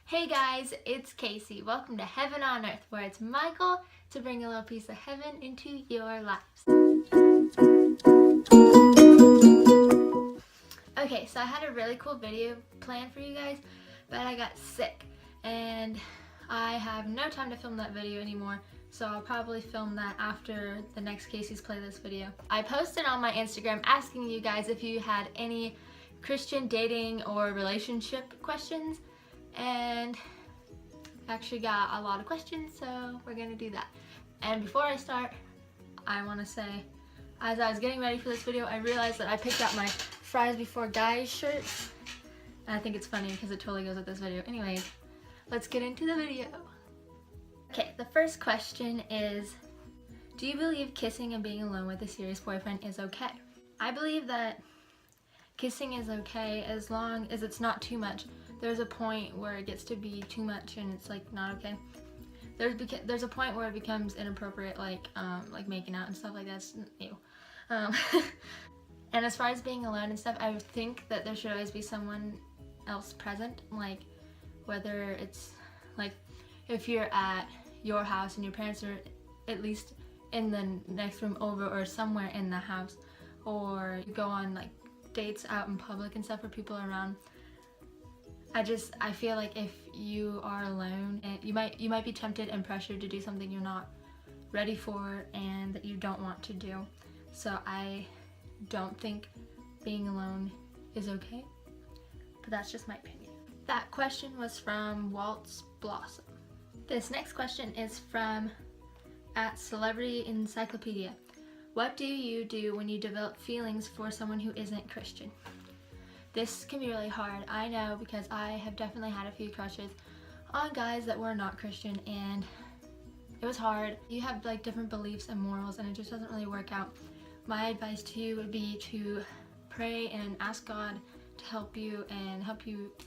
Hey guys, it's Casey. Welcome to Heaven on Earth, where it's my goal to bring a little piece of heaven into your lives. Okay, so I had a really cool video planned for you guys, but I got sick and I have no time to film that video anymore, so I'll probably film that after the next Casey's Playlist video. I posted on my Instagram asking you guys if you had any Christian dating or relationship questions, and actually got a lot of questions, so we're gonna do that. And before I start, I want to say, as I was getting ready for this video, I realized that I picked out my Fries Before Guys shirt, and I think it's funny because it totally goes with this video. Anyways, let's get into the video. Okay, the first question is, do you believe kissing and being alone with a serious boyfriend is okay? I believe that kissing is okay as long as it's not too much. There's a point where it gets to be too much and it's like not okay. There's a point where it becomes inappropriate, like making out and stuff like that. Ew. And as far as being alone and stuff, I would think that there should always be someone else present, like whether it's like if you're at your house and your parents are at least in the next room over or somewhere in the house, or you go on like dates out in public and stuff where people are around. I feel like if you are alone, and you might be tempted and pressured to do something you're not ready for and that you don't want to do. So I don't think being alone is okay, but that's just my opinion. That question was from Waltz Blossom. This next question is from @CelebrityEncyclopedia. What do you do when you develop feelings for someone who isn't Christian? This can be really hard, I know, because I have definitely had a few crushes on guys that were not Christian, and it was hard. You have like different beliefs and morals, and it just doesn't really work out. My advice to you would be to pray and ask God to help you and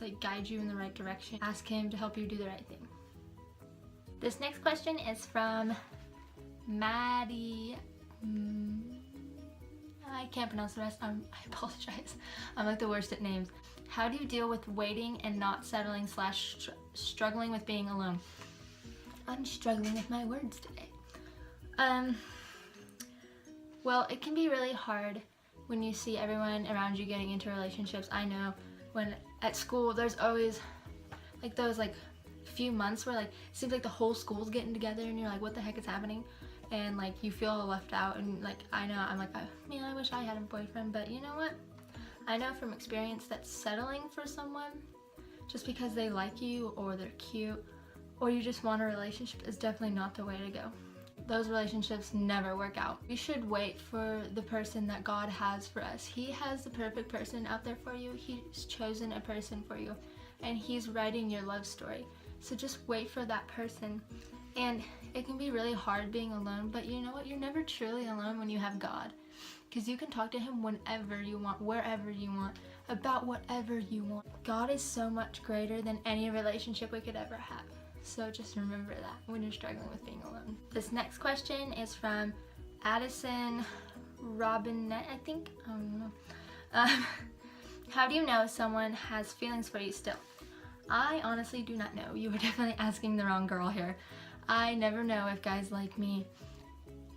like guide you in the right direction. Ask Him to help you do the right thing. This next question is from Maddie. I can't pronounce the rest. I apologize. I'm like the worst at names. How do you deal with waiting and not settling / struggling with being alone? I'm struggling with my words today. Well, it can be really hard when you see everyone around you getting into relationships. I know when at school there's always like those like few months where like it seems like the whole school's getting together and you're like, what the heck is happening? And like you feel left out, and like I know I'm like, man, I wish I had a boyfriend, but you know what? I know from experience that settling for someone just because they like you or they're cute or you just want a relationship is definitely not the way to go. Those relationships never work out. You should wait for the person that God has for us. He has the perfect person out there for you. He's chosen a person for you, and He's writing your love story. So just wait for that person. And it can be really hard being alone, but you know what? You're never truly alone when you have God, because you can talk to Him whenever you want, wherever you want, about whatever you want. God is so much greater than any relationship we could ever have. So just remember that when you're struggling with being alone. This next question is from Addison Robinette, I think. I don't know. How do you know someone has feelings for you still? I honestly do not know. You were definitely asking the wrong girl here. I never know if guys like me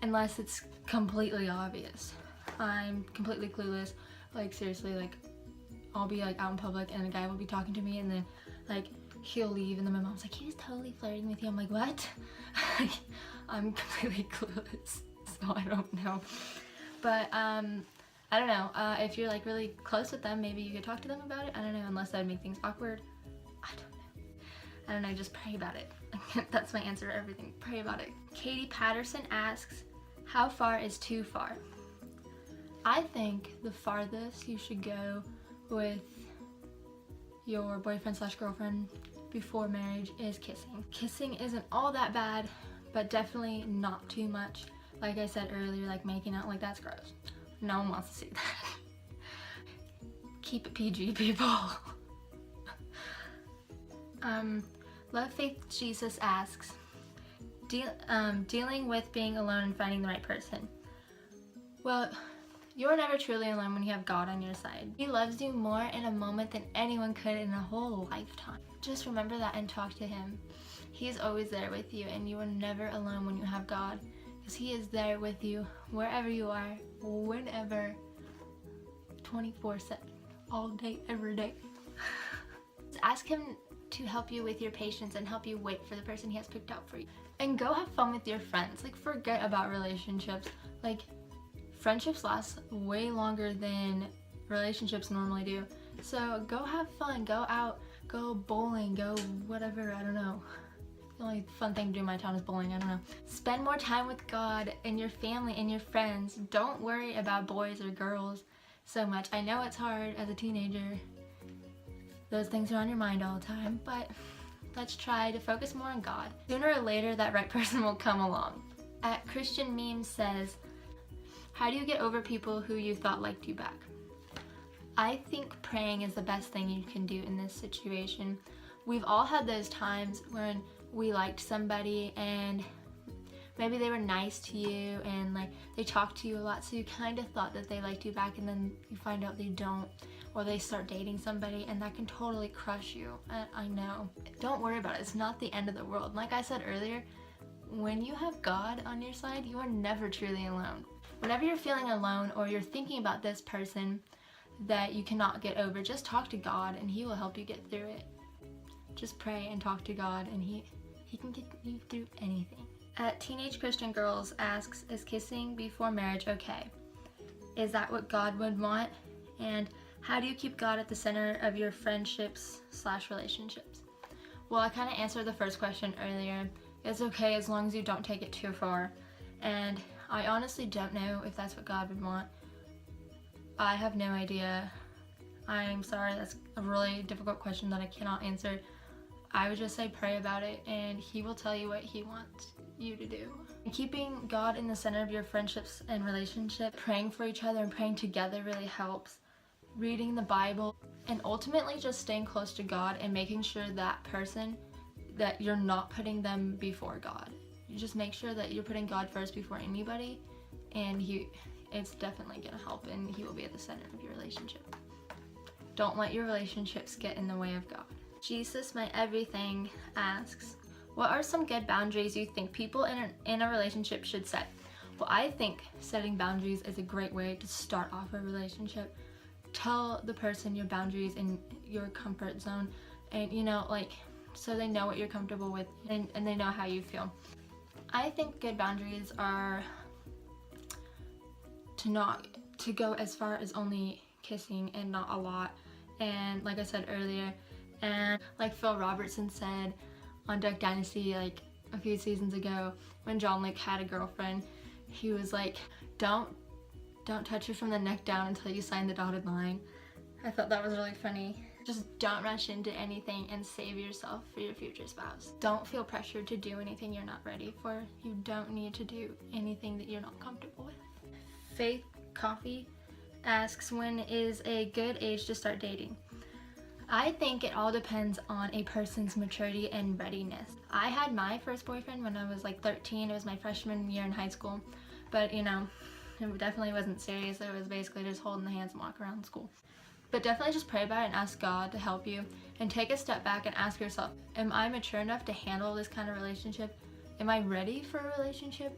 unless it's completely obvious. I'm completely clueless. Like seriously, like I'll be like out in public and a guy will be talking to me and then like he'll leave and then my mom's like, he's totally flirting with you. I'm like, what? I'm completely clueless, so I don't know. But I don't know. If you're like really close with them, maybe you could talk to them about it. I don't know, unless that would make things awkward. I don't know, just pray about it. That's my answer to everything. Pray about it. Katie Patterson asks, how far is too far? I think the farthest you should go with your boyfriend / girlfriend before marriage is kissing. Kissing isn't all that bad, but definitely not too much. Like I said earlier, like making out, like that's gross. No one wants to see that. Keep it PG, people. Love Faith Jesus asks, dealing with being alone and finding the right person. Well, you're never truly alone when you have God on your side. He loves you more in a moment than anyone could in a whole lifetime. just remember that and talk to him. He is always there with you, and you are never alone when you have God, because he is there with you wherever you are, whenever, 24/7, all day, every day. Ask him to help you with your patience and help you wait for the person he has picked out for you. And go have fun with your friends. Like, forget about relationships. Like, friendships last way longer than relationships normally do. So go have fun, go out, go bowling, go whatever, I don't know. The only fun thing to do in my town is bowling, I don't know. Spend more time with God and your family and your friends. Don't worry about boys or girls so much. I know it's hard as a teenager. Those things are on your mind all the time, but let's try to focus more on God. Sooner or later, that right person will come along. At Christian Memes says, how do you get over people who you thought liked you back? I think praying is the best thing you can do in this situation. We've all had those times when we liked somebody and maybe they were nice to you and like they talked to you a lot, so you kind of thought that they liked you back, and then you find out they don't, or they start dating somebody, and that can totally crush you. I know. Don't worry about it. It's not the end of the world. Like I said earlier, when you have God on your side, you are never truly alone. Whenever you're feeling alone or you're thinking about this person that you cannot get over, just talk to God and he will help you get through it. Just pray and talk to God, and he can get you through anything. Teenage Christian Girls asks, is kissing before marriage okay? Is that what God would want? And how do you keep God at the center of your friendships/relationships? Well, I kind of answered the first question earlier. It's okay as long as you don't take it too far. And I honestly don't know if that's what God would want. I have no idea. I'm sorry, that's a really difficult question that I cannot answer. I would just say pray about it, and he will tell you what he wants you to do. Keeping God in the center of your friendships and relationships, praying for each other and praying together really helps. Reading the Bible, and ultimately just staying close to God and making sure that person, that you're not putting them before God. You just make sure that you're putting God first before anybody, and it's definitely gonna help, and he will be at the center of your relationship. Don't let your relationships get in the way of God. Jesus My Everything asks, what are some good boundaries you think people in a relationship should set? Well, I think setting boundaries is a great way to start off a relationship. Tell the person your boundaries and your comfort zone, and so they know what you're comfortable with, and they know how you feel. I think good boundaries are to go as far as only kissing and not a lot. And like I said earlier, and like Phil Robertson said on Duck Dynasty like a few seasons ago, when John Luke had a girlfriend, he was like, don't touch her from the neck down until you sign the dotted line. I thought that was really funny. Just don't rush into anything and save yourself for your future spouse. Don't feel pressured to do anything you're not ready for. You don't need to do anything that you're not comfortable with. Faith Coffee asks, when is a good age to start dating? I think it all depends on a person's maturity and readiness. I had my first boyfriend when I was like 13. It was my freshman year in high school, but it definitely wasn't serious. It was basically just holding the hands and walk around school. But definitely just pray about it and ask God to help you, and take a step back and ask yourself, am I mature enough to handle this kind of relationship? Am I ready for a relationship?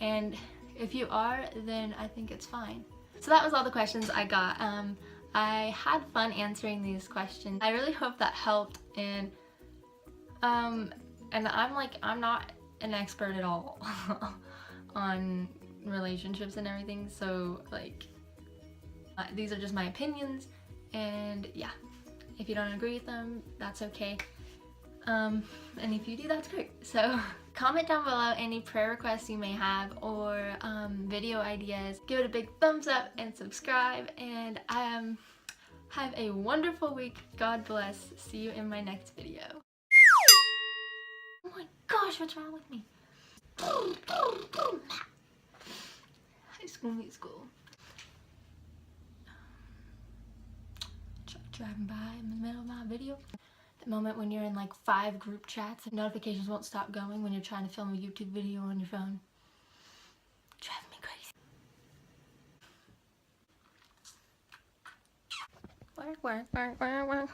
And if you are, then I think it's fine. So that was all the questions I got. I had fun answering these questions. I really hope that helped, and I'm not an expert at all on relationships and everything, so these are just my opinions, and yeah, if you don't agree with them, that's okay. And if you do, that's great. So comment down below any prayer requests you may have, or video ideas. Give it a big thumbs up and subscribe, and have a wonderful week. God bless. See you in my next video. Oh my gosh, what's wrong with me? High School Musical. Truck driving by in the middle of my video. The moment when you're in like 5 group chats and notifications won't stop going when you're trying to film a YouTube video on your phone. Driving me crazy. Work, work, work, work, work.